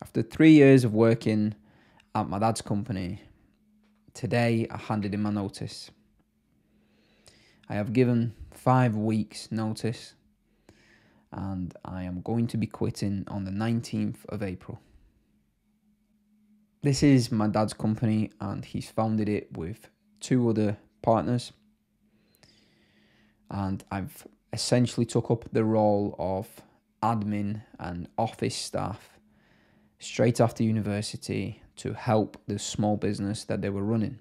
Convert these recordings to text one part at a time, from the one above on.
After 3 years of working at my dad's company, today I handed in my notice. I have given 5 weeks notice and I am going to be quitting on the 19th of April. This is my dad's company and he's founded it with 2 other partners, and I've essentially took up the role of admin and office staff straight after university to help the small business that they were running.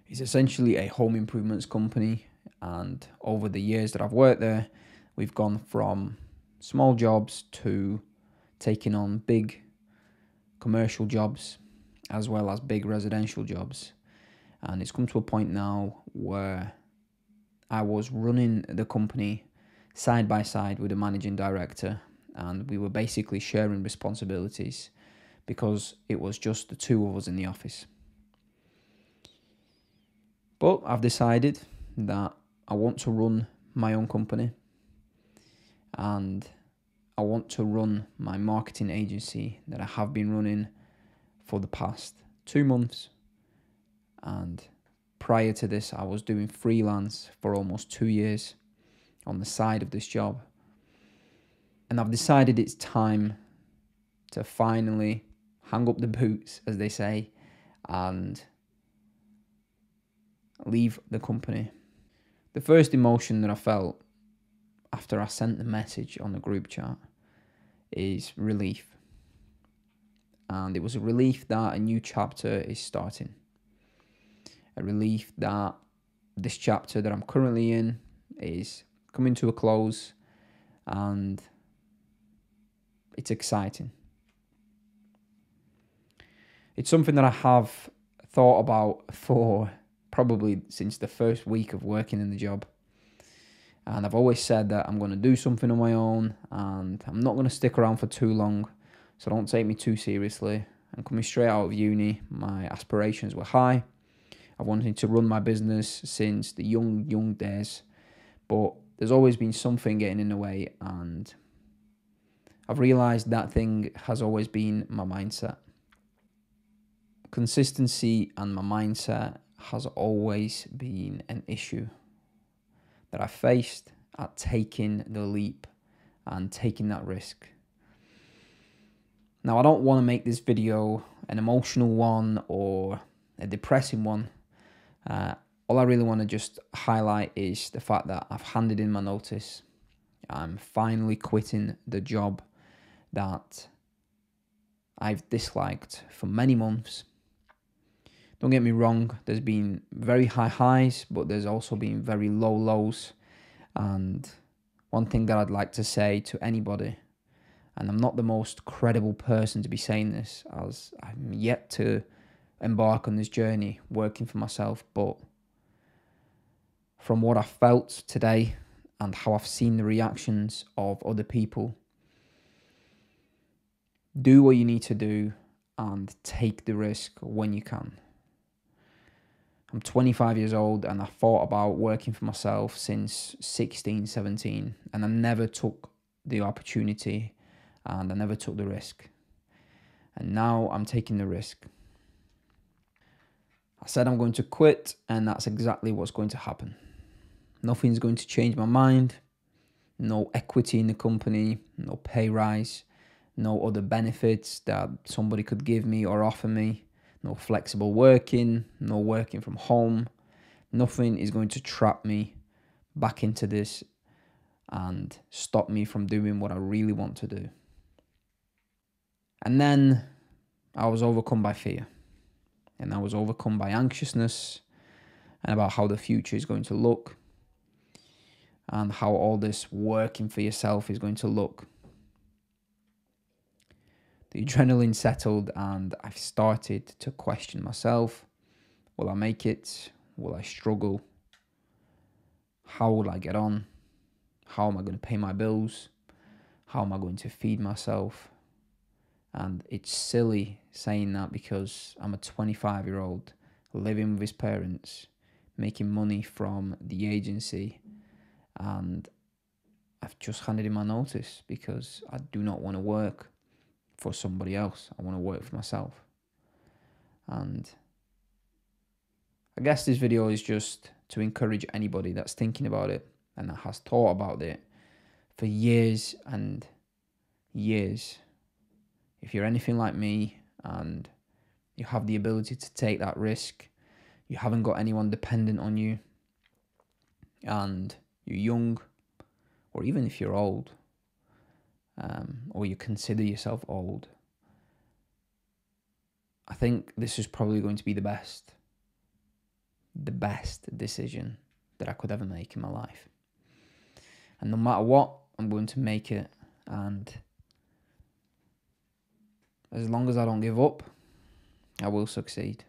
It's essentially a home improvements company, and over the years that I've worked there, we've gone from small jobs to taking on big commercial jobs as well as big residential jobs. And it's come to a point now where I was running the company side by side with the managing director, and we were basically sharing responsibilities because it was just the 2 of us in the office. But I've decided that I want to run my own company and I want to run my marketing agency that I have been running for the past 2 months. And prior to this, I was doing freelance for almost 2 years on the side of this job. And I've decided it's time to finally hang up the boots, as they say, and leave the company. The first emotion that I felt after I sent the message on the group chat is relief. And it was a relief that a new chapter is starting. A relief that this chapter that I'm currently in is coming to a close, and it's exciting. It's something that I have thought about for probably since the first week of working in the job. And I've always said that I'm going to do something on my own and I'm not going to stick around for too long, so don't take me too seriously. And coming straight out of uni, my aspirations were high. I wanted to run my business since the young days, but there's always been something getting in the way, and I've realised that thing has always been my mindset. Consistency and my mindset has always been an issue that I faced at taking the leap and taking that risk. Now, I don't want to make this video an emotional one or a depressing one. All I really want to just highlight is the fact that I've handed in my notice. I'm finally quitting the job that I've disliked for many months. Don't get me wrong, there's been very high highs, but there's also been very low lows. And one thing that I'd like to say to anybody, and I'm not the most credible person to be saying this, as I'm yet to embark on this journey working for myself, but from what I felt today and how I've seen the reactions of other people, do what you need to do and take the risk when you can. I'm 25 years old and I thought about working for myself since 16, 17, and I never took the opportunity and I never took the risk. And now I'm taking the risk. I said I'm going to quit, and that's exactly what's going to happen. Nothing's going to change my mind. No equity in the company, no pay rise, no other benefits that somebody could give me or offer me. No flexible working, no working from home. Nothing is going to trap me back into this and stop me from doing what I really want to do. And then I was overcome by fear. And I was overcome by anxiousness and about how the future is going to look and how all this working for yourself is going to look. The adrenaline settled and I started to question myself. Will I make it? Will I struggle? How will I get on? How am I going to pay my bills? How am I going to feed myself? And it's silly saying that because I'm a 25-year-old living with his parents, making money from the agency, and I've just handed in my notice because I do not want to work for somebody else. I want to work for myself. And I guess this video is just to encourage anybody that's thinking about it and that has thought about it for years and years. If you're anything like me and you have the ability to take that risk, you haven't got anyone dependent on you, and you're young, or even if you're old, or you consider yourself old, I think this is probably going to be the best decision that I could ever make in my life. And no matter what, I'm going to make it. And as long as I don't give up, I will succeed.